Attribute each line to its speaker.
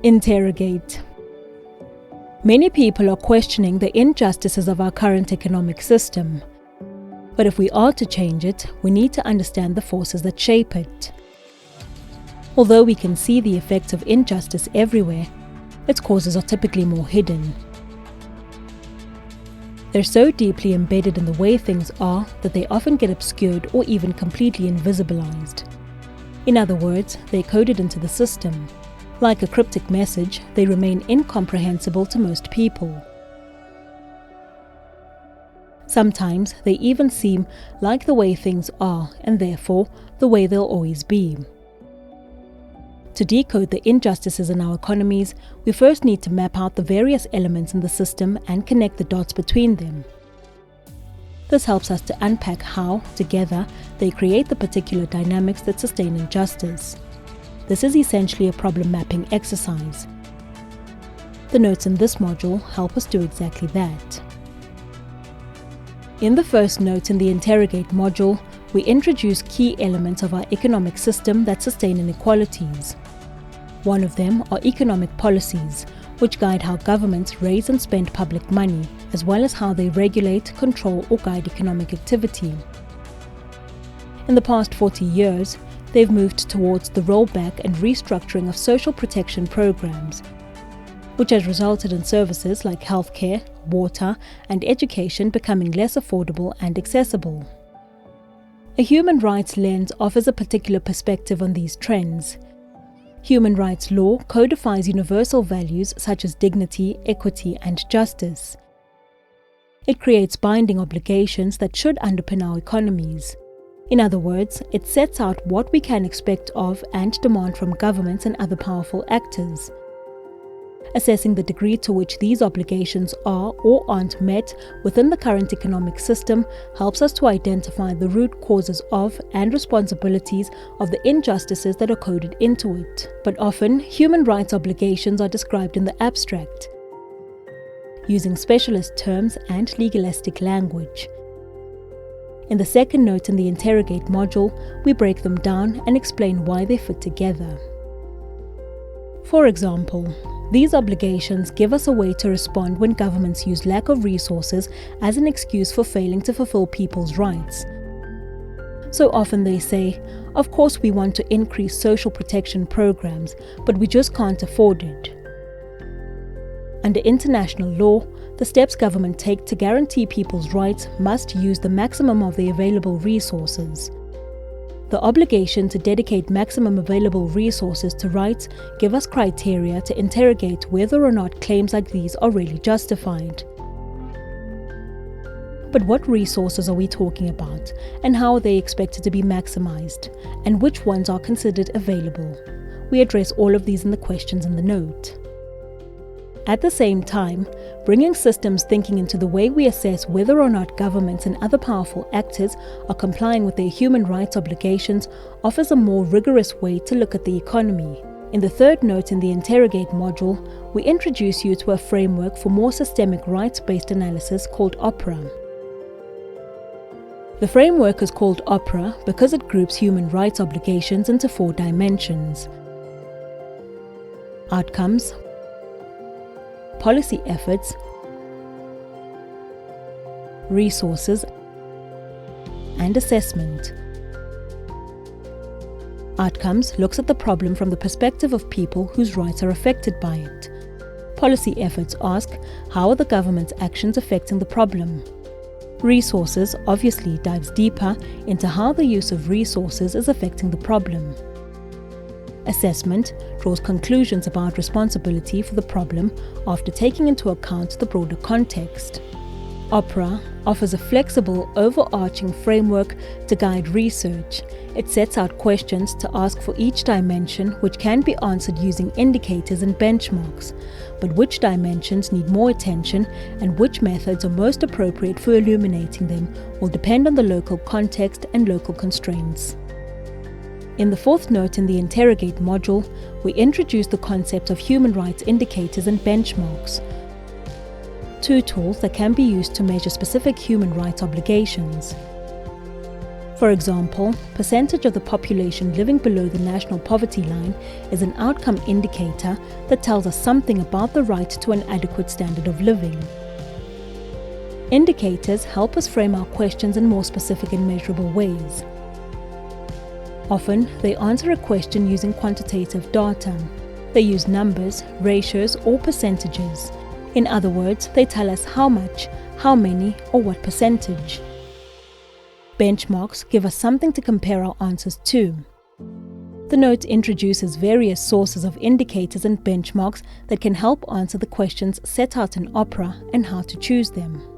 Speaker 1: Interrogate. Many people are questioning the injustices of our current economic system. But if we are to change it, we need to understand the forces that shape it. Although we can see the effects of injustice everywhere, its causes are typically more hidden. They're so deeply embedded in the way things are that they often get obscured or even completely invisibilized. In other words, they're coded into the system. Like a cryptic message, they remain incomprehensible to most people. Sometimes they even seem like the way things are, and therefore the way they'll always be. To decode the injustices in our economies, we first need to map out the various elements in the system and connect the dots between them. This helps us to unpack how, together, they create the particular dynamics that sustain injustice. This is essentially a problem mapping exercise. The notes in this module help us do exactly that. In the first note in the Interrogate module, we introduce key elements of our economic system that sustain inequalities. One of them are economic policies, which guide how governments raise and spend public money, as well as how they regulate, control, or guide economic activity. In the past 40 years, they've moved towards the rollback and restructuring of social protection programs, which has resulted in services like healthcare, water, and education becoming less affordable and accessible. A human rights lens offers a particular perspective on these trends. Human rights law codifies universal values such as dignity, equity, and justice. It creates binding obligations that should underpin our economies. In other words, it sets out what we can expect of and demand from governments and other powerful actors. Assessing the degree to which these obligations are or aren't met within the current economic system helps us to identify the root causes of and responsibilities of the injustices that are coded into it. But often, human rights obligations are described in the abstract, using specialist terms and legalistic language. In the second note in the Interrogate module, we break them down and explain why they fit together. For example, these obligations give us a way to respond when governments use lack of resources as an excuse for failing to fulfill people's rights. So often they say, of course we want to increase social protection programs, but we just can't afford it. Under international law, the steps governments take to guarantee people's rights must use the maximum of the available resources. The obligation to dedicate maximum available resources to rights give us criteria to interrogate whether or not claims like these are really justified. But what resources are we talking about, and how are they expected to be maximized, and which ones are considered available? We address all of these in the questions in the note. At the same time, bringing systems thinking into the way we assess whether or not governments and other powerful actors are complying with their human rights obligations offers a more rigorous way to look at the economy. In the third note in the Interrogate module, we introduce you to a framework for more systemic rights-based analysis called OPRA. The framework is called OPRA because it groups human rights obligations into 4 dimensions: outcomes, policy efforts, resources, and assessment. Outcomes looks at the problem from the perspective of people whose rights are affected by it. Policy efforts ask, how are the government's actions affecting the problem? Resources obviously dives deeper into how the use of resources is affecting the problem. Assessment draws conclusions about responsibility for the problem after taking into account the broader context. OPRA offers a flexible, overarching framework to guide research. It sets out questions to ask for each dimension, which can be answered using indicators and benchmarks. But which dimensions need more attention and which methods are most appropriate for illuminating them will depend on the local context and local constraints. In the fourth note in the Interrogate module, we introduce the concept of human rights indicators and benchmarks, 2 tools that can be used to measure specific human rights obligations. For example, percentage of the population living below the national poverty line is an outcome indicator that tells us something about the right to an adequate standard of living. Indicators help us frame our questions in more specific and measurable ways. Often, they answer a question using quantitative data. They use numbers, ratios, or percentages. In other words, they tell us how much, how many, or what percentage. Benchmarks give us something to compare our answers to. The note introduces various sources of indicators and benchmarks that can help answer the questions set out in OPRA and how to choose them.